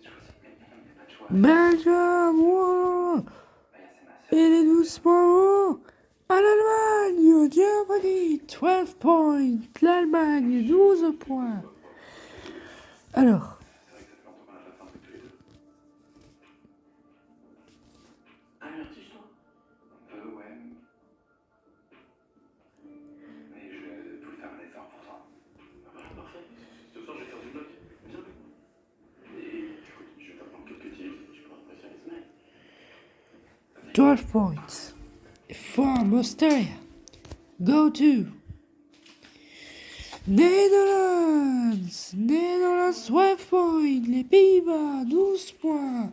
Choisir, mais pas de choix. Belgium, wow. Maya, c'est ma sœur. Et les 12 points à l'Allemagne, Germany, 12 points. L'Allemagne, 12 points. Alors, C'est vrai que ça fait longtemps qu'on a pas fait un truc tous les deux. Ah, un artiste, toi? Un peu, ouais. Mais je voulais faire un effort pour toi. Ah bah, parfait. Ce soir, je vais faire du bloc. Viens. Et je vais t'apprendre quelques tips. Tu pourras apprécier les semaines. 12 points. From Austria. Go to Netherlands. Netherlands, 12 points. Les Pays-Bas, 12 points.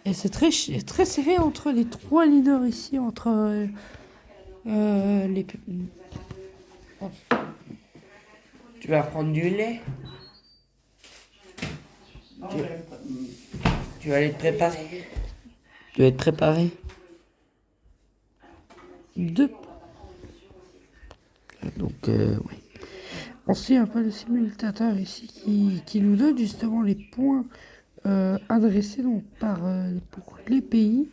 Et c'est très serré entre les trois leaders ici, entre les... Tu vas prendre du lait? Tu vas aller te préparer? Tu vas être préparé? Deux. Donc, oui. On suit un peu le simulateur ici qui nous donne justement les points adressés donc, par pour les pays.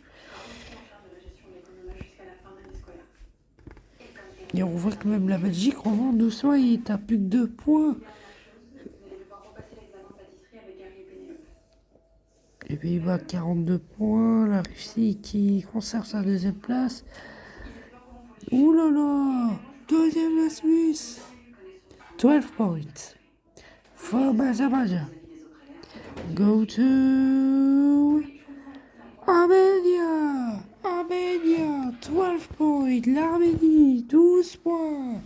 Et on voit que même la Belgique remonte doucement, il est à plus que 2 points. Les Pays-Bas 42 points, la Russie qui conserve sa deuxième place. Ouh là là, deuxième la Suisse. 12 points. From Azerbaijan. Go to Arménia. Arménia, 12 points. L'Arménie, 12 points.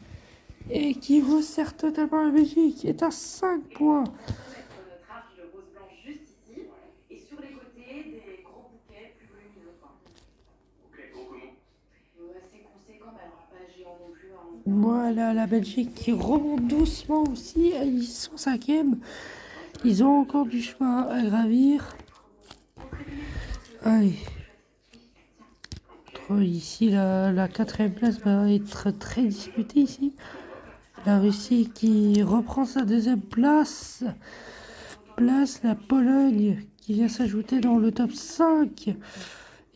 Et qui resserre totalement la Belgique, est à 5 points. Notre arche de rose blanche juste ici. Et sur les côtés, des gros bouquets plus volumineux. Ok, gros comment? Assez conséquent, mais alors pas géant non plus. Voilà, la Belgique qui remonte doucement aussi. Ils sont 5e. Ils ont encore du chemin à gravir. Allez. Ici, la 4e place va être très disputée ici. La Russie qui reprend sa deuxième place. La Pologne qui vient s'ajouter dans le top 5.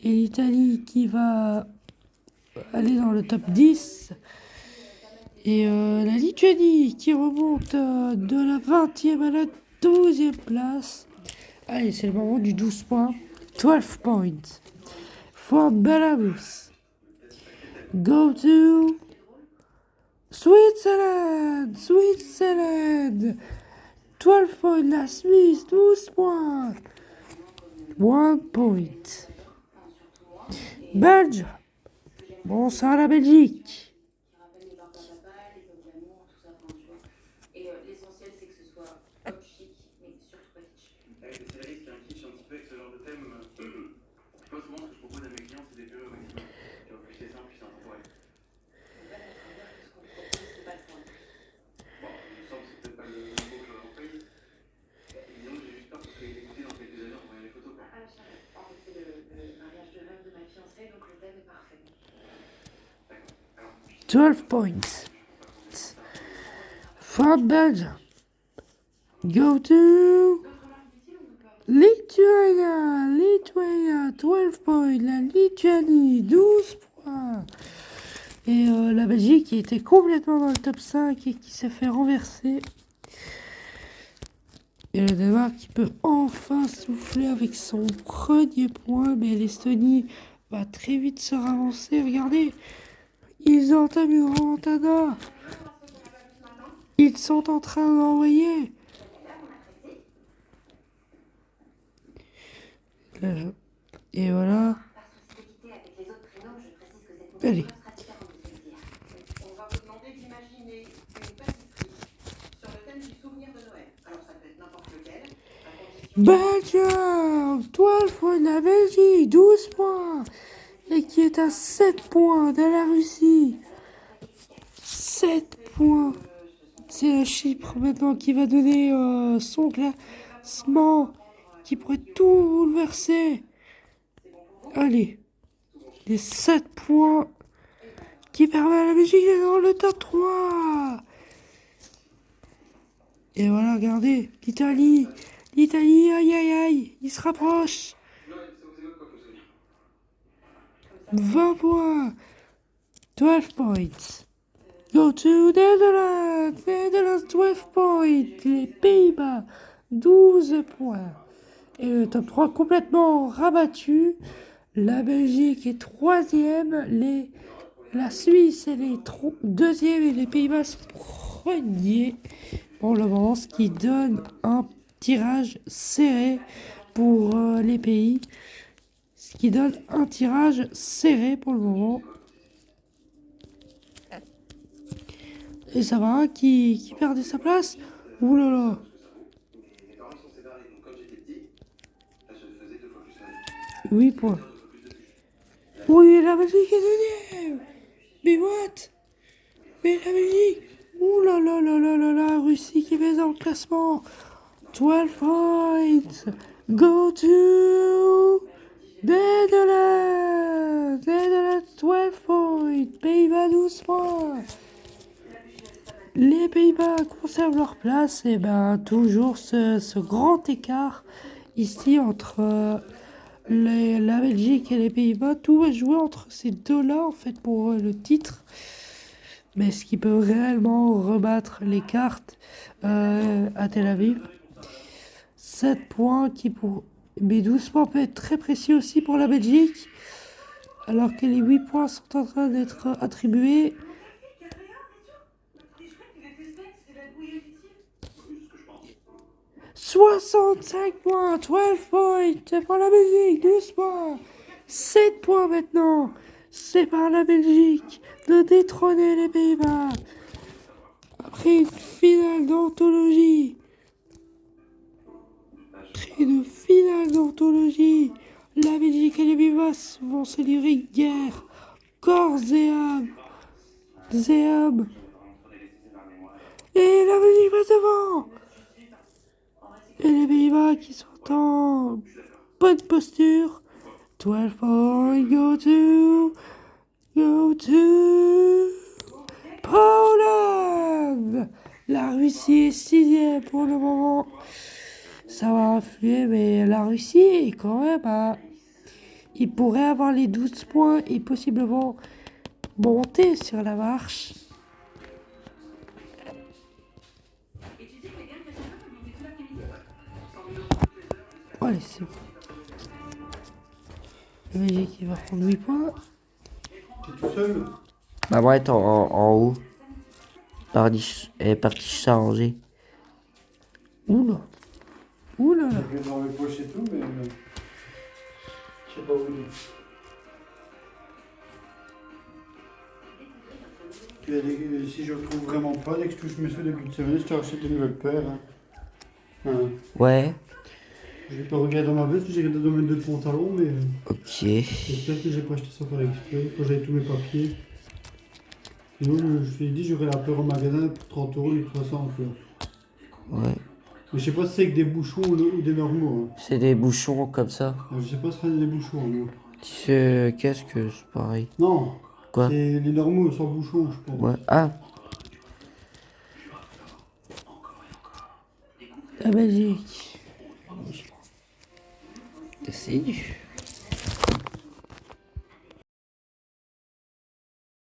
Et l'Italie qui va aller dans le top 10. Et la Lituanie qui remonte de la 20e à la 12e place. Allez, c'est le moment du 12 points. 12 points. For Belarus. Go to Switzerland. 12 points. La Suisse, 12 points. 1 point. Belgium. Bon, ça à la Belgique. Et l'essentiel, c'est que ce soit hop chic, mais surtout pas kitsch. Avec des scénaristes qui ont un kitsch un petit peu avec ce genre de thème. Moi, souvent, ce que je propose à mes clients, c'est des PE au maximum. Tu vois, plus c'est simple, plus c'est intemporel. C'est pas le point. Bon, il me semble que c'est peut-être pas le mot que j'aurais employé. Disons que j'ai juste 12 points. From Belgium. Go to Lithuania. Lithuania, 12 points. La Lituanie, 12 points. Et la Belgique qui était complètement dans le top 5 et qui s'est fait renverser. Et le Danemark qui peut enfin souffler avec son premier point. Mais l'Estonie va très vite se ravancer. Regardez, ils entament une remontada. Ils sont en train d'envoyer. Et voilà. Allez. On va vous demander d'imaginer une pâtisserie sur le thème du souvenir de Noël. Alors ça peut être n'importe lequel. Belgium, 12 points de la Belgique, 12 points. Et qui est à 7 points de la Russie. 7 points. C'est le Chypre maintenant qui va donner son classement. Qui pourrait tout bouleverser. Allez. Les 7 points. Qui permet à la Belgique d'être dans le top 3. Et voilà, regardez. L'Italie. L'Italie, aïe aïe aïe. Il se rapproche. 20 points. 12 points. Go to Netherlands. Netherlands, 12 points. Les Pays-Bas, 12 points. Et le top 3 complètement rabattu. La Belgique est 3e. La Suisse est les 2e et les Pays-Bas sont 1er. Pour le moment, ce qui donne un tirage serré pour les pays. Ce qui donne un tirage serré pour le moment. Et ça va, un qui perdait sa place. Ouh là là. Oui, points. Oui, la Belgique est deuxième. Mais what? Mais la Belgique. Ouh là là là là là là. Russie qui met dans le classement. 12 points. Go to Netherlands. Netherlands, 12 points. Pays-Bas, 12 points. Les Pays-Bas conservent leur place. Et ben toujours ce grand écart ici entre la Belgique et les Pays-Bas. Tout va jouer entre ces deux-là en fait pour le titre. Mais ce qui peut réellement rebattre les cartes à Tel Aviv. 7 points qui pour... Mais 12 points peut être très précieux aussi pour la Belgique. Alors que les 8 points sont en train d'être attribués. 65 points, 12 points, c'est par la Belgique, 12 points, 7 points maintenant, c'est par la Belgique de détrôner les Pays-Bas. Après une finale d'anthologie, la Belgique et les Pays-Bas vont se livrer une guerre, corps et âme. Et la Belgique va devant. Et les Pays-Bas qui sont en bonne posture. 12 points, go to Poland. La Russie est 6e pour le moment. Ça va influer, mais la Russie est quand même il pourrait avoir les 12 points et possiblement monter sur la marche. Allez, c'est bon. La Belgique qui va prendre 8 points. T'es tout seul? Maman est en haut. Elle est partie changer. Oula. Oula. Je vais dans mes poches et tout, mais je sais pas où il est. Si je le trouve vraiment pas, dès que je touche mes sous début de semaine, je te rachète des nouvelles paires. Hein. Ouais. J'ai pas regardé dans ma veste, j'ai regardé dans mes deux pantalons, mais. Ok. J'espère que j'ai pas acheté ça par exprès, il faut que j'aille tous mes papiers. Sinon, je lui ai dit, j'aurais la peur au magasin pour 30 € de toute façon. Ouais. Mais je sais pas si c'est avec des bouchons ou des normaux. Hein. C'est des bouchons comme ça. Je sais pas si c'est des bouchons. Non. Tu sais, qu'est-ce que c'est pareil? Non, Quoi? C'est les normaux sans bouchon, je pense. Ouais. Ah. La Belgique. C'est du.